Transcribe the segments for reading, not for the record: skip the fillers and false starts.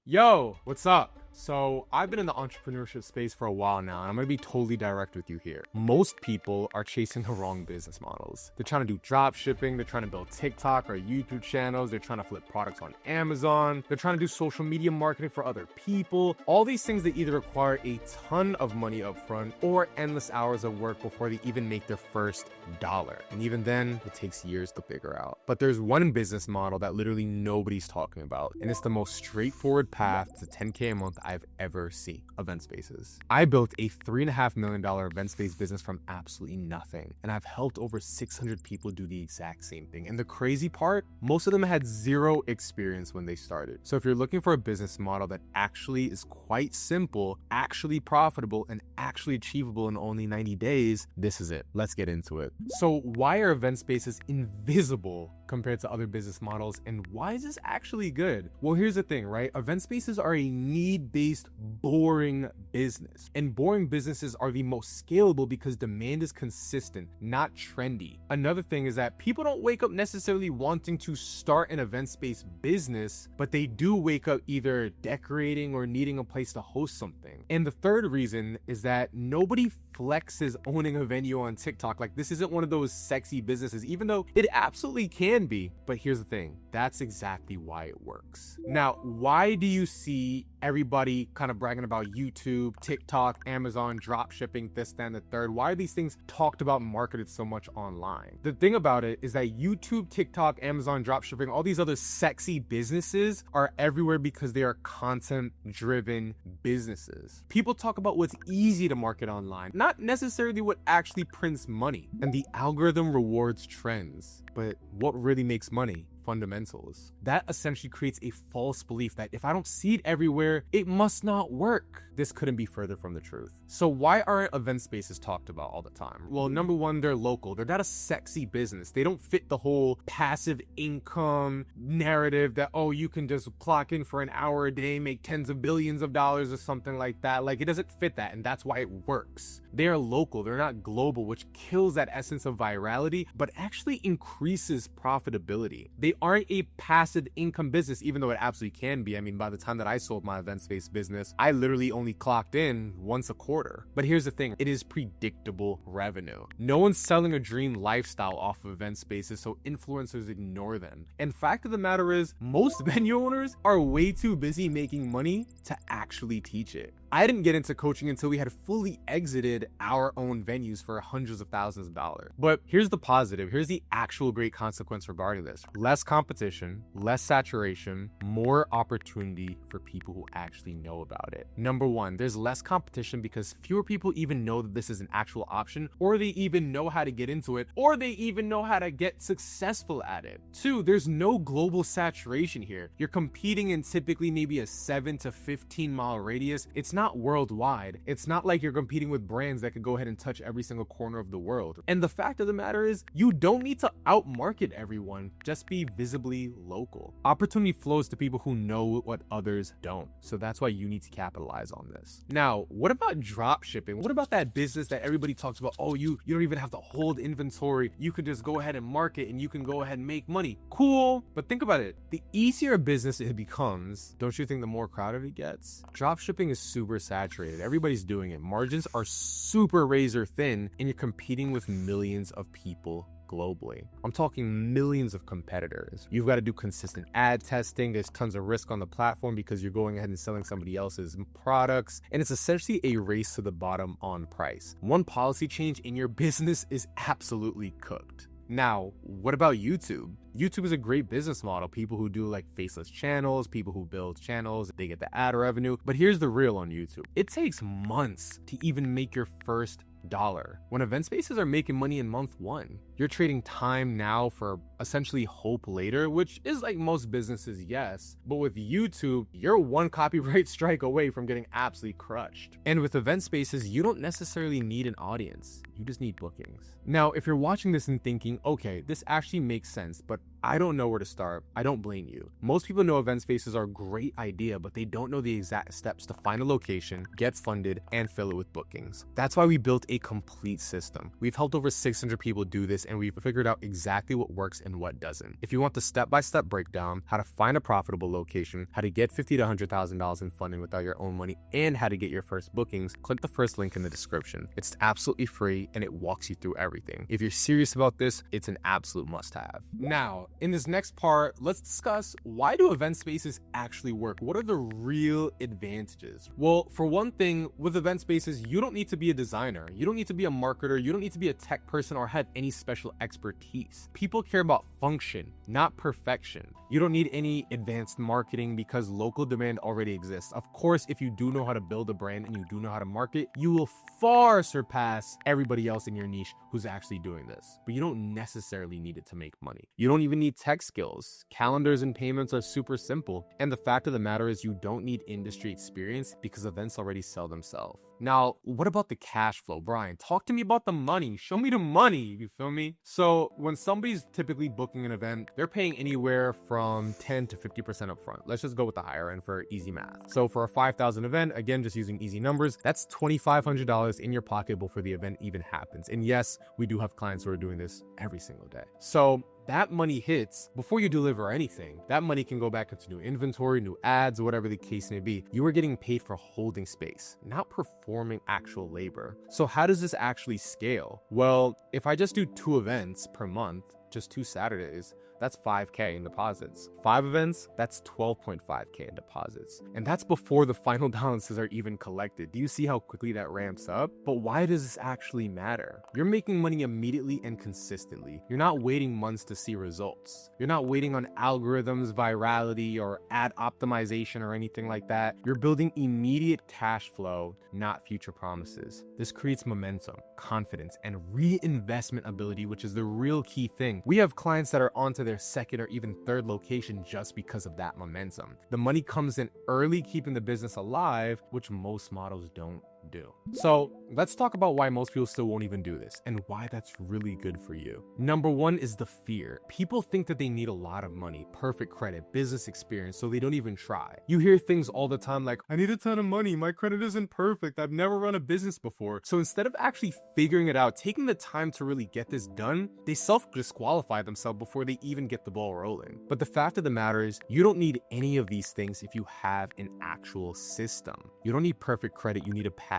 Yo, what's up? So I've been in the entrepreneurship space for a while now, and I'm gonna be totally direct with you here. Most people are chasing the wrong business models. They're trying to do drop shipping, they're trying to build TikTok or YouTube channels, they're trying to flip products on Amazon, they're trying to do social media marketing for other people. All these things that either require a ton of money up front or endless hours of work before they even make their first dollar. And even then, it takes years to figure out. But there's one business model that literally nobody's talking about, and it's the most straightforward path to 10K a month I've ever seen: event spaces. I built a $3.5 million event space business from absolutely nothing, and I've helped over 600 people do the exact same thing. And the crazy part, most of them had zero experience when they started. So if you're looking for a business model that actually is quite simple, actually profitable, and actually achievable in only 90 days, this is it. Let's get into it. So why are event spaces invisible compared to other business models, and why is this actually good? Well, here's the thing, right? Event spaces are a need-based, boring business, and boring businesses are the most scalable because demand is consistent, not trendy. Another thing is that people don't wake up necessarily wanting to start an event space business, but they do wake up either decorating or needing a place to host something. And the third reason is that nobody flexes owning a venue on TikTok. Like, this isn't one of those sexy businesses, even though it absolutely can be. But here's the thing, that's exactly why it works. Now, why do you see everybody kind of bragging about YouTube, TikTok, Amazon, drop shipping, this, that, and the third? Why are these things talked about and marketed so much online? The thing about it is that YouTube, TikTok, Amazon, drop shipping, all these other sexy businesses are everywhere because they are content-driven businesses. People talk about what's easy to market online, not necessarily what actually prints money. And the algorithm rewards trends, but what really makes money? Fundamentals. That essentially creates a false belief that if I don't see it everywhere, it must not work. This couldn't be further from the truth. So why aren't event spaces talked about all the time? Well, number one, they're local. They're not a sexy business. They don't fit the whole passive income narrative that, oh, you can just clock in for an hour a day, make tens of billions of dollars or something like that. Like, it doesn't fit that, and that's why it works. They're local, they're not global, which kills that essence of virality, but actually increases profitability. They aren't a passive income business, even though it absolutely can be. I mean, by the time that I sold my event space business, I literally only clocked in once a quarter. But here's the thing, it is predictable revenue. No one's selling a dream lifestyle off of event spaces, so influencers ignore them. And fact of the matter is, most venue owners are way too busy making money to actually teach it. I didn't get into coaching until we had fully exited our own venues for hundreds of thousands of dollars. But here's the positive. Here's the actual great consequence regarding this. Less competition, less saturation, more opportunity for people who actually know about it. Number one, there's less competition because fewer people even know that this is an actual option, or they even know how to get into it, or they even know how to get successful at it. Two, there's no global saturation here. You're competing in typically maybe a 7 to 15 mile radius. It's not worldwide. It's not like you're competing with brands that could go ahead and touch every single corner of the world. And the fact of the matter is, you don't need to outmarket everyone, just be visibly local. Opportunity flows to people who know what others don't. So that's why you need to capitalize on this. Now, what about drop shipping? What about that business that everybody talks about? Oh, you don't even have to hold inventory. You can just go ahead and market and you can go ahead and make money. Cool. But think about it. The easier a business it becomes, don't you think the more crowded it gets? Drop shipping is super saturated. Everybody's doing it. Margins are super razor thin, and you're competing with millions of people globally. I'm talking millions of competitors. You've got to do consistent ad testing. There's tons of risk on the platform because you're going ahead and selling somebody else's products. And it's essentially a race to the bottom on price. One policy change in your business is absolutely cooked. Now, what about YouTube? YouTube is a great business model. People who do like faceless channels, people who build channels, they get the ad revenue. But here's the real on YouTube. It takes months to even make your first dollar. When event spaces are making money in month one, you're trading time now for essentially hope later, which is like most businesses, yes. But with YouTube, you're one copyright strike away from getting absolutely crushed. And with event spaces, you don't necessarily need an audience. You just need bookings. Now, if you're watching this and thinking, okay, this actually makes sense, but I don't know where to start, I don't blame you. Most people know event spaces are a great idea, but they don't know the exact steps to find a location, get funded, and fill it with bookings. That's why we built a complete system. We've helped over 600 people do this this and we've figured out exactly what works and what doesn't. If you want the step-by-step breakdown, how to find a profitable location, how to get $50,000 to $100,000 in funding without your own money, and how to get your first bookings, click the first link in the description. It's absolutely free and it walks you through everything. If you're serious about this, it's an absolute must-have. Now, in this next part, let's discuss, why do event spaces actually work? What are the real advantages? Well, for one thing, with event spaces, you don't need to be a designer. You don't need to be a marketer. You don't need to be a tech person or have any special expertise. People care about function, not perfection. You don't need any advanced marketing because local demand already exists. Of course, if you do know how to build a brand and you do know how to market, you will far surpass everybody else in your niche who's actually doing this. But you don't necessarily need it to make money. You don't even need tech skills. Calendars and payments are super simple. And the fact of the matter is, you don't need industry experience because events already sell themselves. Now, what about the cash flow? Brian, talk to me about the money. Show me the money, you feel me? So when somebody's typically booking an event, they're paying anywhere from 10 to 50% upfront. Let's just go with the higher end for easy math. So for a 5,000 event, again, just using easy numbers, that's $2,500 in your pocket before the event even happens. And yes, we do have clients who are doing this every single day. So that money hits before you deliver anything. That money can go back into new inventory, new ads, whatever the case may be. You are getting paid for holding space, not performing actual labor. So how does this actually scale? Well, if I just do 2 events per month, just 2 Saturdays, that's $5K in deposits. 5 events, that's $12.5K in deposits. And that's before the final balances are even collected. Do you see how quickly that ramps up? But why does this actually matter? You're making money immediately and consistently. You're not waiting months to see results. You're not waiting on algorithms, virality, or ad optimization or anything like that. You're building immediate cash flow, not future promises. This creates momentum, confidence, and reinvestment ability, which is the real key thing. We have clients that are onto their second or even third location just because of that momentum. The money comes in early, keeping the business alive, which most models don't do. So let's talk about why most people still won't even do this and why that's really good for you. Number one is the fear. People think that they need a lot of money, perfect credit, business experience, so they don't even try. You hear things all the time like, I need a ton of money, my credit isn't perfect, I've never run a business before. So instead of actually figuring it out, taking the time to really get this done, they self-disqualify themselves before they even get the ball rolling. But the fact of the matter is, you don't need any of these things if you have an actual system. You don't need perfect credit, you need a path.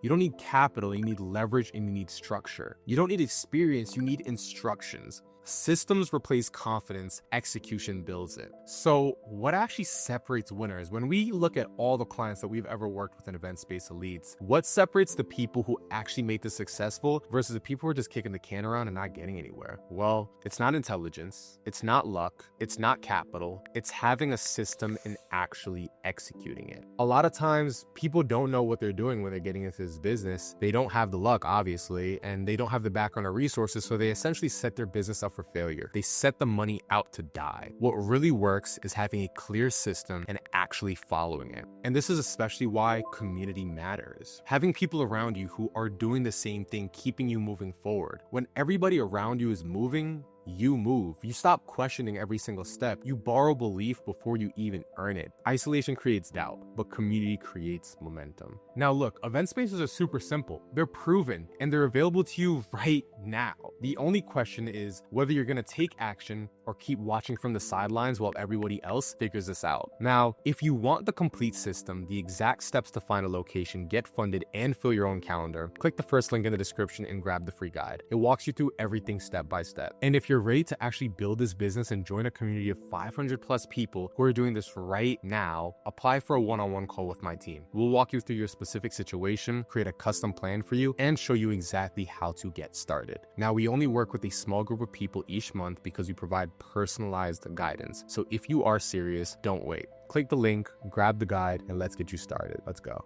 You don't need capital, you need leverage, and you need structure. You don't need experience, you need instructions. Systems replace confidence, execution builds it. So what actually separates winners? When we look at all the clients that we've ever worked with in Event Space Elites, what separates the people who actually make this successful versus the people who are just kicking the can around and not getting anywhere? Well, it's not intelligence, it's not luck, it's not capital, it's having a system and actually executing it. A lot of times, people don't know what they're doing when they're getting into this business. They don't have the luck, obviously, and they don't have the background or resources, so they essentially set their business up for failure. They set the money out to die. What really works is having a clear system and actually following it. And this is especially why community matters. Having people around you who are doing the same thing, keeping you moving forward. When everybody around you is moving, you move. You stop questioning every single step. You borrow belief before you even earn it. Isolation creates doubt, but community creates momentum. Now look, event spaces are super simple. They're proven and they're available to you right now. The only question is whether you're gonna take action or keep watching from the sidelines while everybody else figures this out. Now, if you want the complete system, the exact steps to find a location, get funded, and fill your own calendar, click the first link in the description and grab the free guide. It walks you through everything step by step. And if you're ready to actually build this business and join a community of 500 plus people who are doing this right now, apply for a one-on-one call with my team. We'll walk you through your specific situation, create a custom plan for you, and show you exactly how to get started. Now, we only work with a small group of people each month because we provide personalized guidance. So if you are serious, don't wait. Click the link, grab the guide, and let's get you started. Let's go.